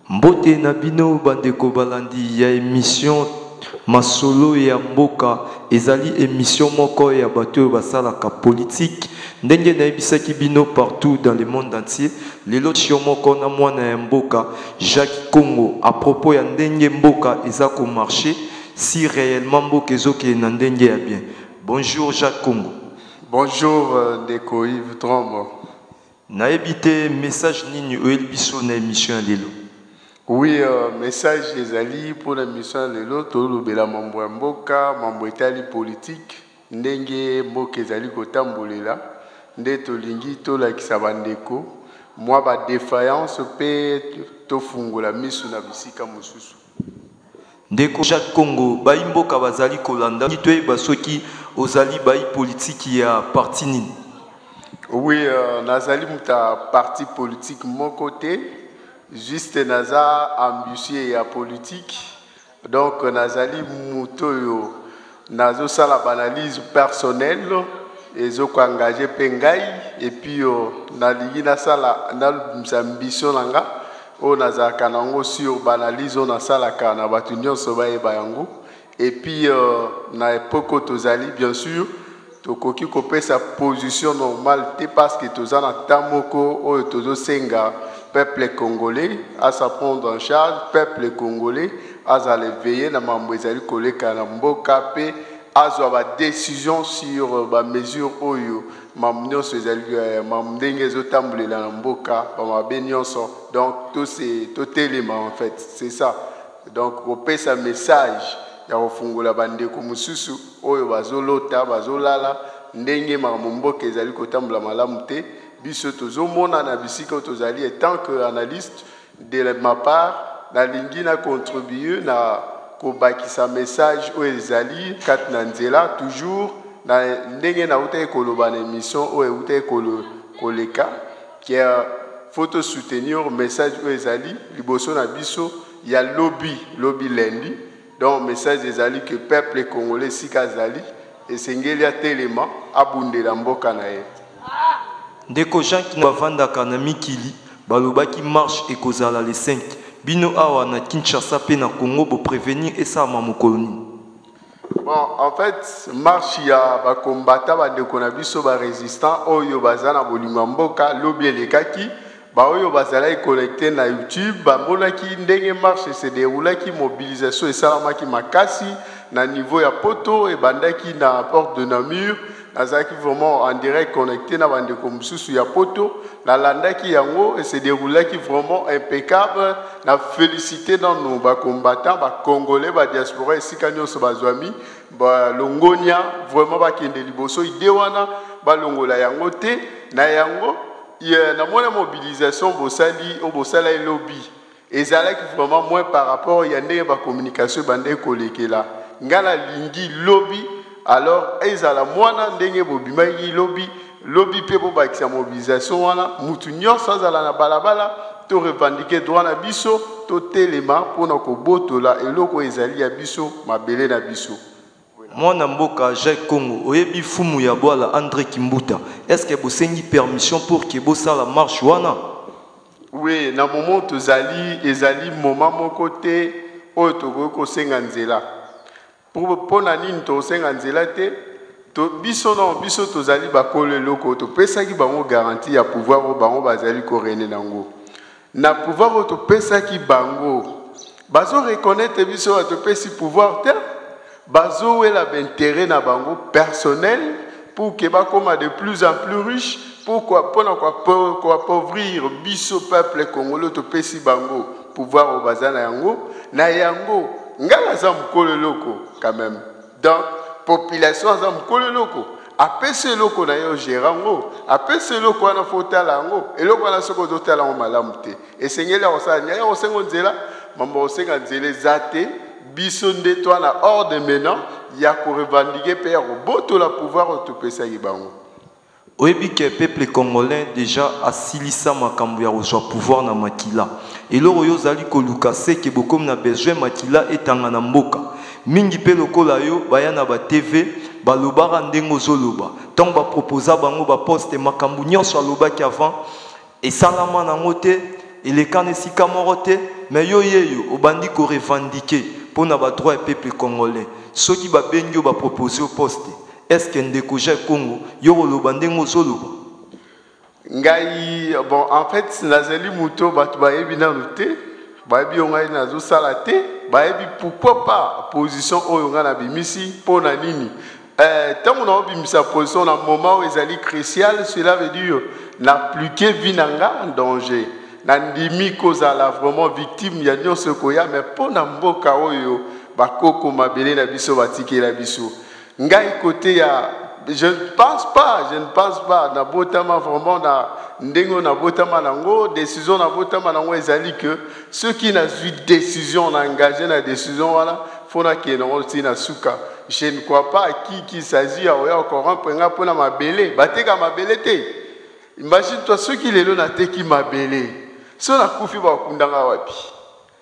Mbote na bino bandeko balandi ya émission Masolo ya Mboka ezali émission moko ya bato basalaka politique ndenge na ebisaki bino partout dans le monde entier lelo tio moko na mwana ya Mboka Jacques Congo à propos ya ndenge Mboka eza ko marcher si réellement Mboka ezoke na ndenge ya bien. Bonjour Jacques Congo. Bonjour Ndeko Yves Trombo. Na ebité message nini oelbiso na émission lelo. Oui, message des alliés pour la mission de l'autre, le mambo mboka, mambo etali politique, ndenge mboka ezali kotambolela, nde tolingi to la kisabandeko, moi ba défaillance pe to fungola misu na bisika mususu. Ndeko Jacques Congo, ba mboka bazali kolanda, nitoye basoki ozali ba politique ya parti nini. Oui, nazali muta parti politique mon côté. Juste naza ambitieux et politique, donc nazali mutoyo nazo sala analyse personnelle et zo ko engagé pengai et puis nalingi na sala na ambition nanga o naza kanango sur analyse on sala kana batu nyonso ba yeba yango et puis na epoko tozali bien sûr tokoki kopesa position normale te parce que tozana tamoko o tozo senga peuple congolais à se prendre en charge, peuple congolais à se veiller na mambo ezali koleka na mboka pe à avoir décision sur ba mesure oyo mamno ezali mamndenge zotambulela na mboka ba mabenyoso donc tout c'est tout élément en fait c'est ça donc opesa message ya kofungola bandeko mususu oyo bazolota bazolala ndenge mboka ezali kotambola malamu te. Biso tozomona na bisika tozali tant que analyste de ma part na lingi na contribuer na kobakisa message o ezali kat na nzela toujours na ndenge na uta ekoloba na émission o uta koleka qui faut soutenir message o ezali liboso na biso ya lobby lundi donc message ezali que peuple congolais sikazali esengeli atelema abundela mboka na ye. Ndeko Jean qui nous vanda kana mikili balobaki marche ekozala les 5 bino awa na Kinshasa pe na Congo pour prévenir et ça mamokoni. Bon en fait marche ya ba combattant ba ndeko na biso ba résistant oyo bazana bolinga mboka lobi elekaki ba oyo bazala connecté na YouTube ba monaki ndenge marche se déroulaki mobilisation et salamaki makasi na niveau ya poto et bandaki na porte de Namur. Nazaki vraiment en direct connecté na bande comme sous ya poto la landaki yango et se déroulaki vraiment impeccable na félicité dans nos ba combattants ba congolais ba diaspora esika nyonso bazwami ba longonia vraiment ba kende liboso idewana ba longola yango te na yango na mona mobilisation bosala lobby ezalaki vraiment moins par rapport ya ndenge ba communication bande kolekela ngala lingi lobby. Alors, ils ont la moine ndenge bobimaki lobby pe bo bakisa mobilisation wana mutu nyonso azala na balabala to revendiquer droit na biso to telema pona ko botola eloko ezali ya biso mabele na biso. Mwana mboka Jacques Congo oyebi fumu ya bwala André Kimbuta est-ce que bosengi permission pour que bo sala marche wana? Oui, na moment tozali ezali moment moko te oyo toko senga nzela. Pour na nini to senga nzela te to biso tozali bakole loko to pesa ki bango garantie ya pouvoir o bango bazali ko rene nango na pouvoir o to pesa ki bango bazo reconnaître biso to pesi pouvoir te bazo wela intérêt na bango personnel pour que ba koma de plus en plus riche pourquoi pour appauvrir biso peuple congolais to pesi bango pouvoir o bazana yango na yango ngala za mkolo loko quand même donc population za mkolo loko apese loko na yo gerango apese loko na fotala ngo eloko na soko zotala ngo malamu te esengeli osanya ya osengo nzela mambo osenga nzela zate biso nde to na ordre maintenant ya ko revendiquer pe roboto la pouvoir to pesa yibango. Oyebi ke peuple congolais déjà asilisa makambo ya kozwa pouvoir na makila eloko yo zali koluka seke bokomi na besoin makila etanga na mboka mingi pe lokola yo baya na ba TV balobaka ndenge ozoloba ntango baproposa bango baposte makambo nyonso alobaki avant esalama nango te elekana esika moko te mais yo obandi ko revendiquer pour na ba droit et peuple congolais. Ceux qui ba benyo ba proposer au poste. Est-ce que ndeko Jacques Congo yo lobande ngozoloba? Ngai bon en fait nazali muto batu ba ebina luté, ba ebi ngai nazo sala te, ba ebi pourquoi pas position oyo nga na bimisi pona nini. Tant on a obimisa position na moment où ezali crucial, cela veut dire n'appliquer vinanga en danger. Nandimi kozala vraiment victime ya nyonso koya mais pona mboka oyo bakoko mabele na biso batiki la biso. Ngai côté ya je ne pense pas na botama vraiment na ndengo na botama nango décision na botama nango ezali que ceux qui n'a eu décision na engagé na décision voilà fona ke na aussi na suka. Je ne crois pas qui s'agit à oya corrompre nga pona mabele bateka mabele te. Imagine toi ceux qui les na te qui mabele so na kufi ba kundanga wapi.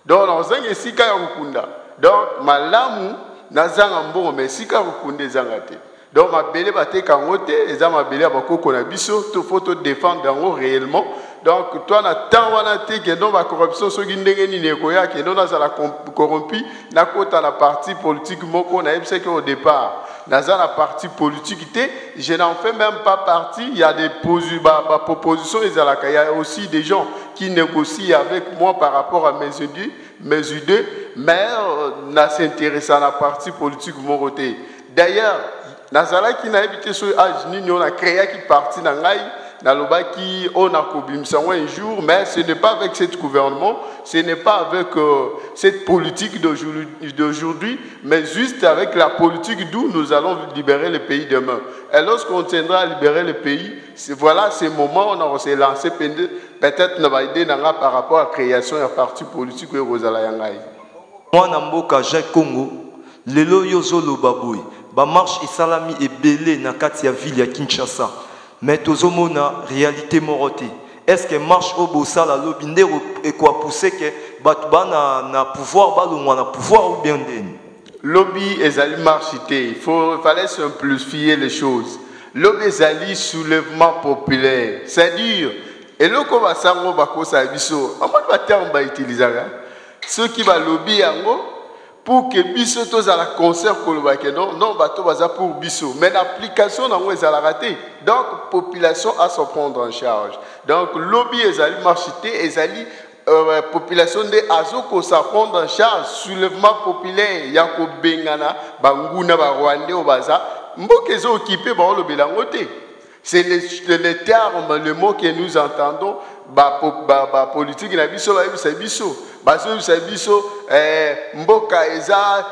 Donc na ozange sika ya kukunda. Donc malamu nazanga mbongo mais sika kukunde zanga te. Donc ma belle bate kangote, et ma belle abako na biso, tout faut te défendre en réellement. Donc toi na tant wana te que non ma corruption so gindenge ni nekoya que non na la corrompu na kota la partie politique moko na ebse que au départ na la partie politique te, je n'en fais même pas partie, il y a des propositions il y a aussi des gens qui négocient avec moi par rapport à mes idées, mais na s'intéresser à la partie politique moko te. D'ailleurs Nazala qui n'a habité sur âge ni on a créé qui parti dans l'Aïe, dans le bas qui on a cobimé un jour, mais ce n'est pas avec ce gouvernement, ce n'est pas avec cette politique d'aujourd'hui, mais juste avec la politique d'où nous allons libérer le pays demain. Et lorsqu'on tiendra à libérer le pays, voilà ces moments où on s'est lancé peut-être nous va aider par rapport à la création d'un parti politique et Rosala Yangaï. Moi, Namboka Jacques Congo, lelo yozolo baboui. Ba marche et salami et belé na kati ya ville ya Kinshasa. Mais tozomona réalité moroté. Est-ce que marche au bosala lobinde et quoi pousser que batuba na pouvoir balongwa na pouvoir ou bien den. Lobby ezali marchité, il fallait simplifier les choses. Lobby ezali soulèvement populaire, c'est-à-dire et loko basango bakosa biso, amon ba terme ba utiliser ceux qui va lobby yango pour que biso tous à la concert non bateau baza pour biso mais l'application dans est à la raté donc population à se prendre en charge donc lobby ezali marchité ezali population de azoko sa prendre en charge soulèvement populaire yako bengana banguna ba rwandais au baza mbokezo occupé ba lo belangote c'est le terme le mot que nous entendons ba politique na biso ba biso baso biso mboka eza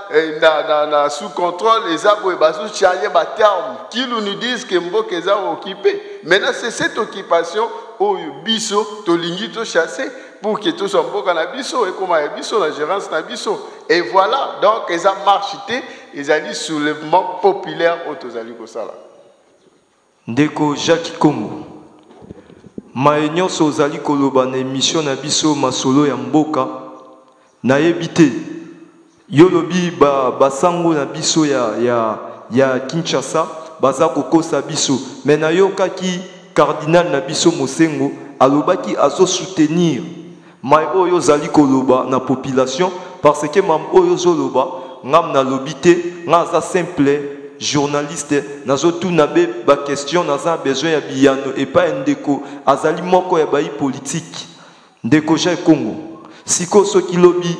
na sous contrôle eza boye baso changer ba terme qui nous disent que mboka eza occupé maintenant c'est cette occupation au biso tolingi to chasser pour que tout son mboka na biso et comme biso la gérance na biso et voilà donc eza marchité ezali soulèvement populaire autozali ko sala ndeko Jacques Congo maenyo sozali koloba na émission na biso masolo ya mboka na yebite yolobi basango na biso ya Kinshasa baza kokosa biso mais na yokaki cardinal na biso Mosengo alobaki azo soutenir mai oyo zali koloba na population parce que mam oyo zoloba ngam na lobite ngaza simple journaliste nazo tout nabe ba question naza besoin ya biyano et pas ndeko azali moko ya bayi politique ndeko Jacques Congo siko soki lobi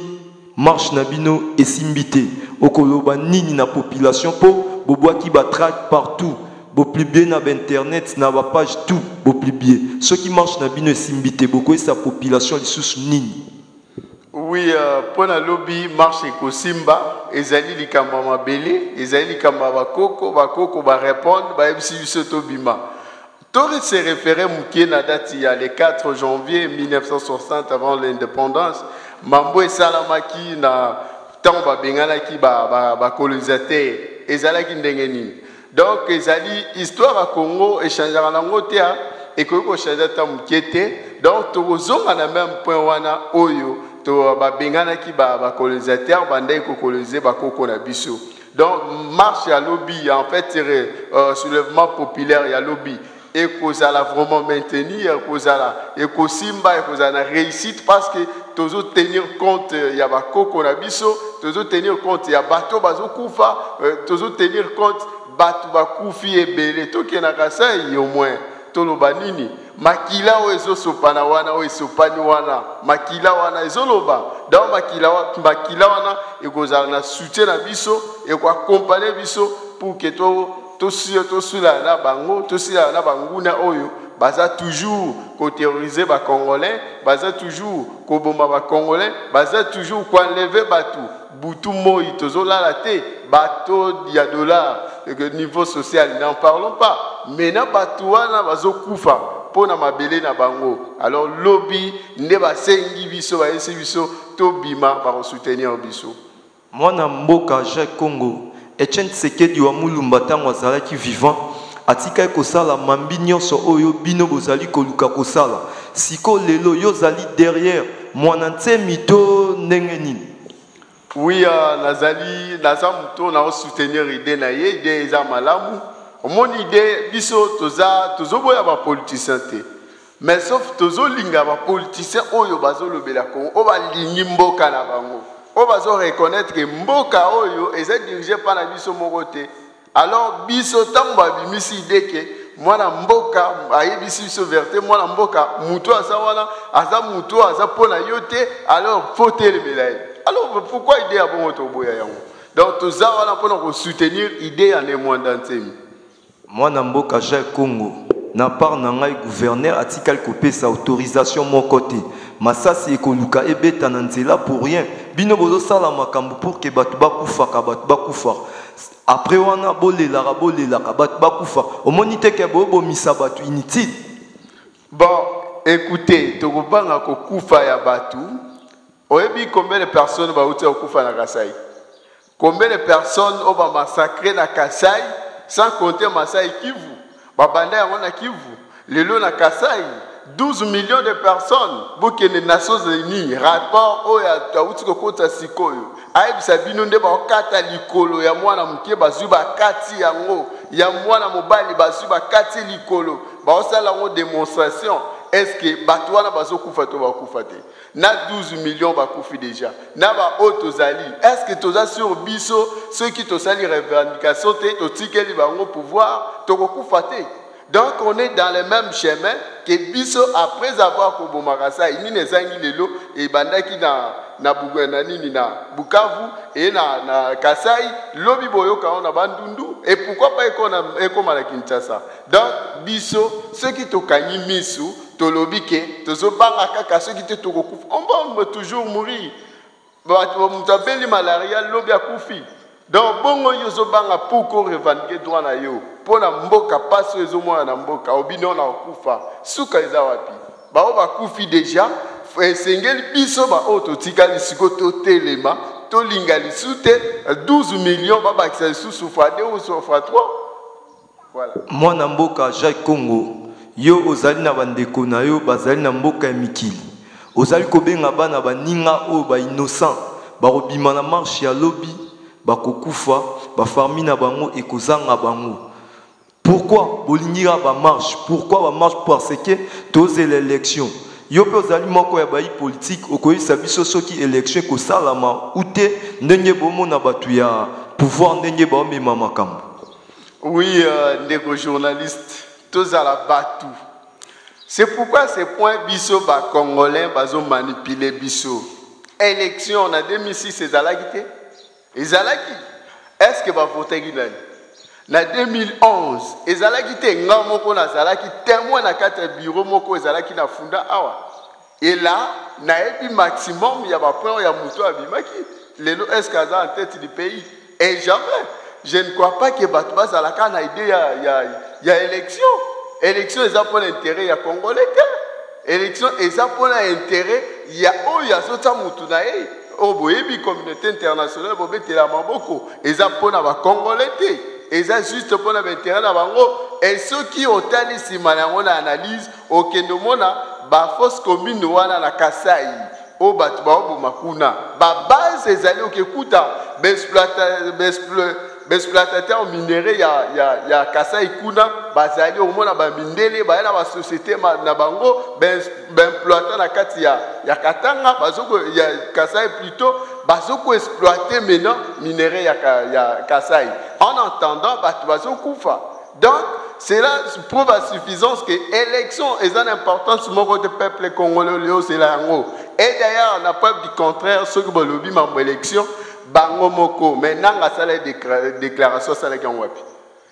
marche na bino esimbité okoloba nini na population po bobwaki ba track partout bo publier na internet na ba page tout bo publier ceux qui marche na bino esimbité boko sa population lisusu nini. Oui, pour la lobby marche Kosimba, ezali likamba mabele, ezali likamba bakoko ba répondre ba ebisi biso bima. Tori se référait mukie na date il y a le 4 janvier 1960 avant l'indépendance, mambo esalamaki na tant ba bengana ki ba colonisateur, ezala ki ndenge nini. Donc ezali histoire à Congo échangeara nango te et ko changer ta mukie donc tozonga na même point wana oyo to ba bengana ki ba colonisateur bandai ko coloniser ba koko na biso donc marche à lobby en fait soulèvement populaire ya lobby et cause à la vraiment maintenir, cause à la et simba et cause à la réussite parce que toujours tenir compte il y a ba koko na biso, toujours tenir compte il y a bateau bazo kufa, toujours tenir compte bato ba kufi et belé to ke na Kasai au moins to loba nini makila o ezo sopana wana o esopani wana makila wana ezo loba dans makila wana e cause à na soutien na biso et ko accompagner biso pour que to sula na bango to sula na banguna oyo baza toujours ko terroriser ba congolais baza toujours ko bomba ba congolais baza toujours ko enlever batu butu moi tozola la te bato ya dollar niveau social n'en parlons pas mais na batu wana bazo kufa pona mabele na bango alors lobby nde basengi biso ba esi biso to bima ba soutenir biso mwana mboka Jacques Congo Etienne Tshisekedi wa Mulumba tango azalaki vivant atika kosala mambi nyonso oyo bino bozali koluka kosala siko lelo yo zali derrière mwana ntemi to ndenge nini. Oui, naza muto na soutenir idée na ye idée eza malamu mon idée biso tozoboya ba politicien te mais sauf tozolinga ba politicien oyo bazolobela ko o balingi mboka na bango o bazo reconnaître que mboka oyo eza dirigé par na biso moko te alors biso tamba bimisi idée que mwana mboka ayebisi biso vérité mwana mboka muto aza wana aza muto aza pona yo te alors faut telebela ye. Alors pourquoi idée à bon toboya yango donc toza wana pona ko soutenir idée en emwanda ntemi mwana mboka Jacques Congo na part na ngai gouverneur atikal kopesa autorisation mon côté masasi ekoluka ebeta na nzela pour rien bino bozo sala makambo pour que batu bakufa après wana bolela batu bakufa omoni te ke bobo misa batu inutile. Bon écoutez tokobanga ko kufa ya batu oyebi combien de personnes bauti okufa na Kasai combien de personnes on va massacrer na Kasai sans compter Masai Kivu babanda yango na Kivu lelo na Kasai 12 millions de personnes boke les Nations Unies rapport oya tauti ko kota sikoyo ayebisa bino nde ba kata likolo ya mwana muke bazuba kati yango ya mwana mobali bazuba kati likolo ba osala ngo démonstration. Est-ce que batouana bazo kufa to ba kufa te na 12 millions ba kufi déjà na ba otozali est-ce que toza sur biso ceux qui tosali revendication te to tikeli bango pouvoir to kufa te donc on est dans le même chemin que biso après avoir kobomakasa ini nezangi lelo e bandaki na Bugana nini na Bukavu et na Kasai lobi boyoka na bandundu et pourquoi pas ekoma na Kinshasa donc biso ceux qui tokanyi misu tolobi ke tozobanga kaka ceux qui te tokokufa on va toujours mourir mutapeli malaria lobi akufi donc bongo yozobanga pour ko revendiquer droit na yo pona mboka passe ezomona na mboka obino na okufa suka eza wapi bao bakufi déjà esengeli biso ba oto tikali siko to telema to lingali sute 12 millions babakisa lisusu fois 2 ou fois 3 voilà mwana mboka Jacques Congo yo ozali na bandeko na yo bazali na mboka ya mikili ozali kobenga bana baninga o ba innocent barobima na marche ya lobby bakokufa bafarmi na bango ekozanga bango. Pourquoi bolingira ba marche? Pourquoi ba marche? Parce que tous l'élection yo pe ozali moko ya bayi politique okoyisa biso soki élection ko salama ute ndenge bomo na batu ya pouvoir ndenge ba mema makambo. Oui ndeko journaliste tous à la batu. C'est pourquoi ces points biso ba congolais bazo manipuler biso. Élection en 2006 ezalaki. Ezalaki. Est-ce que ba voter nani? Na 2011 ezalaki te nga moko na zalaki témoin na kata bureau moko ezalaki na funda awa. Et là na epi maximum ya ba point ya muto abimaki. Lelo est-ce qu'aza en tête du pays? Et jamais je ne crois pas que batu bazalaka na idée ya élection. Élection eza pour l'intérêt ya congolais. Élection eza pour l'intérêt ya oya sota mutu na ye. Oboyebi communauté internationale bobetela maboko eza pour na ba congolais te. Eza juste pour l'intérêt na bango et ceux qui otali sima nango na analyse okendo mona ba fausse commune wana na Kasai o batu ba obo makuna ba base ezali okekuta exploitateur minéraux ya Kasai kuna bazali au moins ba mindele ba na ba société na bango ben implantant na kati ya Katanga bazoko ya Kasai plutôt bazoko exploiter maintenant minéraux ya Kasai en entendant bazoko fa. Donc c'est là prouve à suffisance que l'élection est une importance sur le peuple congolais c'est là et d'ailleurs on a preuve du contraire ceux qui veulent lobby mambo élection bango moko maintenant la salle déclaration ça les wapi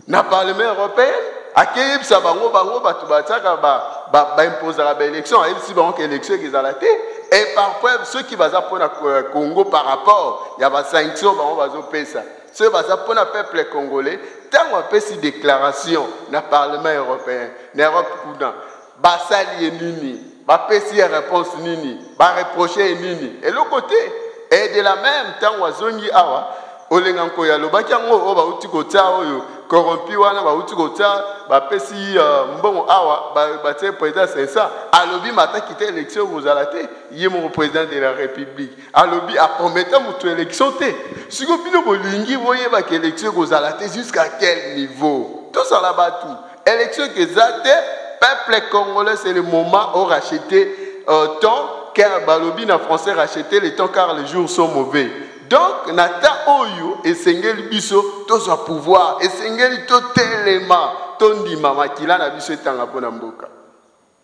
na parlement européen akeyib sa bango batu bataka ba imposer la élection et si bango élection ezalate et par preuve ceux qui va pour na Congo par rapport il y a ba sanction bango bazo pesa ceux baza pour le peuple congolais tant on fait cette déclaration dans le Parlement européen, dans l'Europe, basali nini, bapesi réponse nini, ba reprocher nini. Et l'autre côté, et de la même temps wazongi awa, olenganko ya lobakiango o ba uti kota oyo corrompu wana ba uti kota bapesi mbongo awa ba te président c'est ça. Alobi mata quitter élection vous alate, yemo président de la République. Alobi a promettre mutu élection té. Siko bino bolingi voyez ba élection vous alate jusqu'à quel niveau? Tout ça là-bas tout. Élection que zate peuple congolais c'est le moment où racheter temps car balobi na français racheter le temps car les jours sont mauvais. Donc, nata oyo esengeli biso tozo pouvoir esengeli to telema tondima makila na biso etanga pona mboka.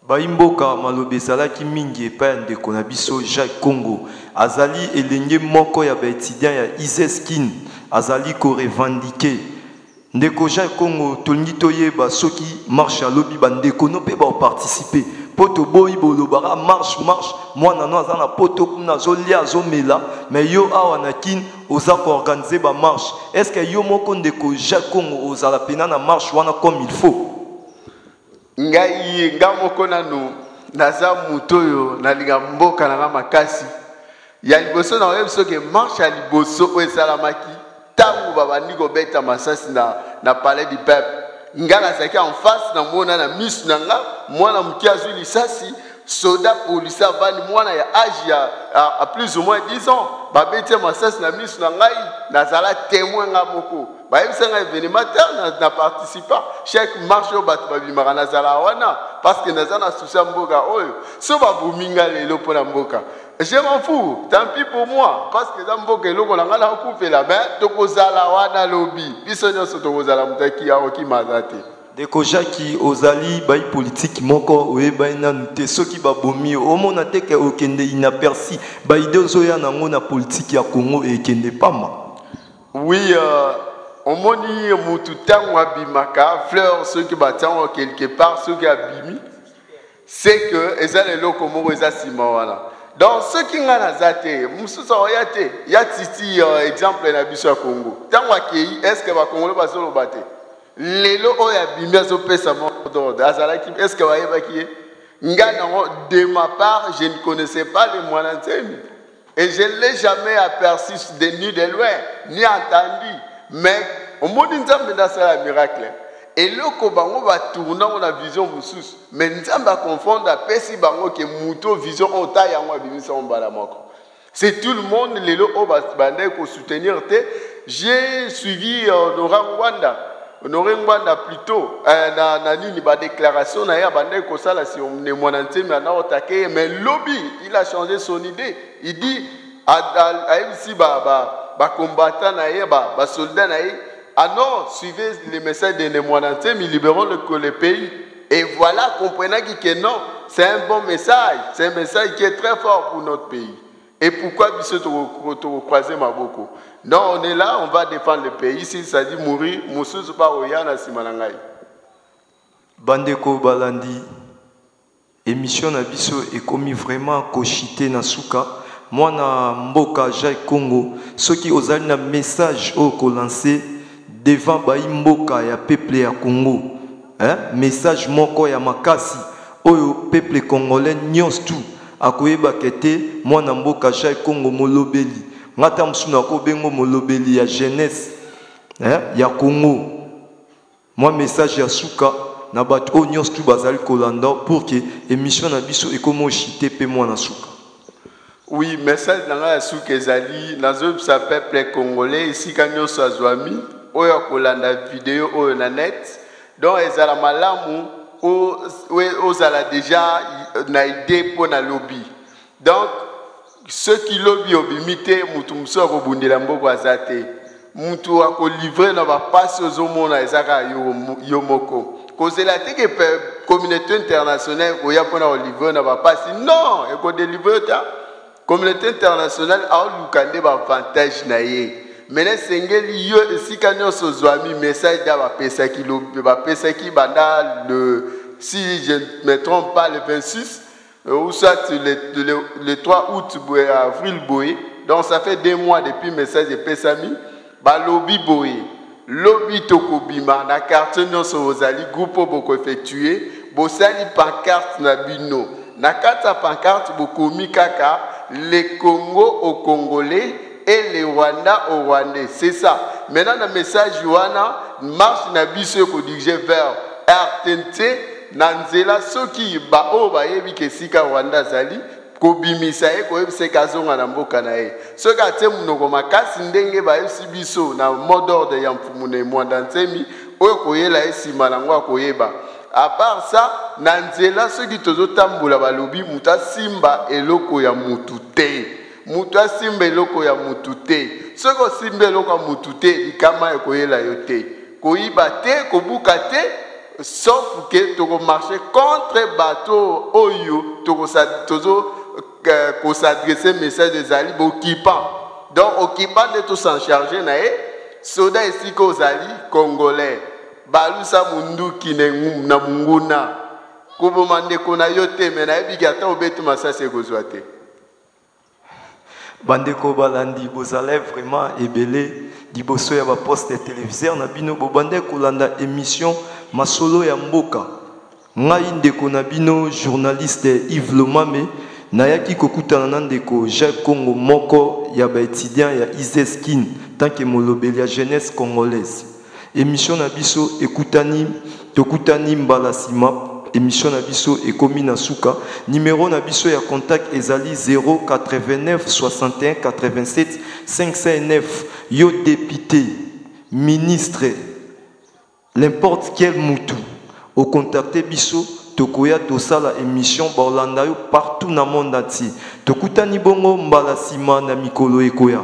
Baimboka malobe salaki mingi epai ndeko na biso Jacques Congo azali elenge moko ya ba étudiant ya Iseskin azali ko revendiquer ndeko Jacques Congo tolingi toyeba soki marche alobi bandeko no pe ba participer poto boyi bolobara marche mwana no azana poto kuna zolia zomela mais yo awa na kin oza ko organiser ba marche est-ce que yo moko ndeko Jacques Congo ozala pena na marche wana comme il faut ngai ngamoko nanu naza mutoyo na linga mboka na makasi ya liboso na webiso ke marche ya liboso o esalamaki tangu babandi kobeta masasi na palais du peuple ngana saki en face na mona na misu na nga mwana muki azwi lisasi soda policier vani mwana ya âge à plus ou moins 10 ans babeti masasi na misu na ngai nazala témoin nga moko bayebisa nga événement na participa chaque marche au bato babimaka nazala wana parce que nazala souci mboka oyo so babuminga lelo pona mboka. Je m'en fous, tant pis pour moi, parce que dans le cas où on a coupé la main, tokozala wana lobby, biso nyonso tokozala mutaki ya oki mazate. Deko Jacques ozali bay politique moko oyeba nanu te soki babomi omona te ke okende inaperçu ba idée zoya nango na politique ya Congo ekende pamba. Oui, on moni mutu tango abimaka fleur ceux qui batango quelque part ceux qui abimi c'est que ezale loko moko ezasima wana. Donc, ce qui n'a pas été, il y a titi exemple na biso ya Congo. Tant que est-ce que va Congo va se le battre? Lelo oya bimia zo pesa modo. Azalaki est-ce que va évacuer? De ma part, je ne connaissais pas les moyens et je ne l'ai jamais aperçu ni de loin, ni entendu. Mais au monde nous a fait un miracle. Et le kobango va tourner on a vision musus mais nzamba confondre à pesi bango que muto vision on taille en bimisa on balamoko c'est tout le monde les lo va bandé ko soutenir te j'ai suivi Honoré Ngwanda plutôt na nini ba déclaration na ya bandé ko sala si on est monanté mais na otaké mais lobby il a changé son idée il dit à MC ba combattant na ya ba soldat na ya. Ah non, suivez les messages de Némoinanté, mais libérons le pays. Et voilà, comprenez que non, c'est un bon message. C'est un message qui est très fort pour notre pays. Et pourquoi nous croiser Maboko? Non, on est là, on va défendre le pays. Si ça dit mourir, Moussous pas Oyana Simanangai. Bandeko Balandi, émission Nabiso est commis vraiment koshité Nasuka. Moi, na Mboka Jacques Congo, ceux qui osent un message au lancé. Devant Baimboka ya peuple ya Congo, message moko ya makasi oyo peuple congolais nyons tout akoyeba kete mwana mboka Jacques Congo molobeli ngata msuna ko bengo molobeli ya jeunesse ya Congo moi message ya suka na bato o nyons tout bazali kolanda pour que émission na biso ekomo chité pe mwana suka. Oui, message na ya suka ezali nazo sa peuple congolais ici kanyo sa zwami oyo kolanda vidéo oyo na net donc ezala malamu ozala déjà na idée pour na lobby donc ceux qui lobby obimité mutu muso akobundela mboko azate mutu akolivrer na bapasi ozomona ezaka yo moko kozela te ke communauté internationale koya mpona kolivrer na bapasi non ekodélivrer ta communauté internationale aoluka nde baavantage na ye mene sengeli yo esika nyonso ozwami message da bapesaki banda le si je ne me trompe pas le 26 ou soit le 3 août avril boye donc ça fait 2 mois depuis message de pesami balobi boye lobi tokobima na quartier nyonso ozali groupe boko effectué bosali pancarte na bino na kati ya pancarte bokomi kaka le Congo au Congolais et le Rwanda au Rwandais. C'est ça. Maintenant, le message Joana marche na biso ko dirige vers RTNT nanzela soki ba o ba yebi ke sika Rwanda zali ko bimisa e ko yebise kazonga na mboka na e. Soki ate munoko makasi ndenge ba yebisi biso na mot d'ordre ya mfumune mwanda ntsemi oyo koyela esima nango akoyeba. À part ça, nanzela soki tozotambola balobi muta simba eloko ya mutute. Muta simba eloko ya mutute. Soko simba eloko ya mutute likama ekoyela yote. Koyiba te, kobuka te, sauf que toko marcher contre bateau oyo toko s'adresser message des ali occupant. Donc occupant de tout s'en charger na e soda ici ko zali congolais. Balusa munduki na munguna kubo mande kona yote mena ebiki ata obetu masase kozwate bandeko balandi bozala vraiment ebele liboso ya ba poste téléviseur na bino bobande kolanda émission masolo ya mboka ngai ndeko na bino journaliste Yves Lomame nayaki kokutana na ndeko Jacques Congo moko ya ba étudiant ya Iseskin tant que molobeli ya jeunesse congolaise. Émission na biso ekutani tokutani mbala sima émission na biso ekomi na suka numéro na biso ya contact ezali 089 61 87 509 yo député ministre n'importe quel mutu au contacter biso tokoya tosala émission Orlando partout na monde entier tokutani bongo mbala sima na mikolo ekoya.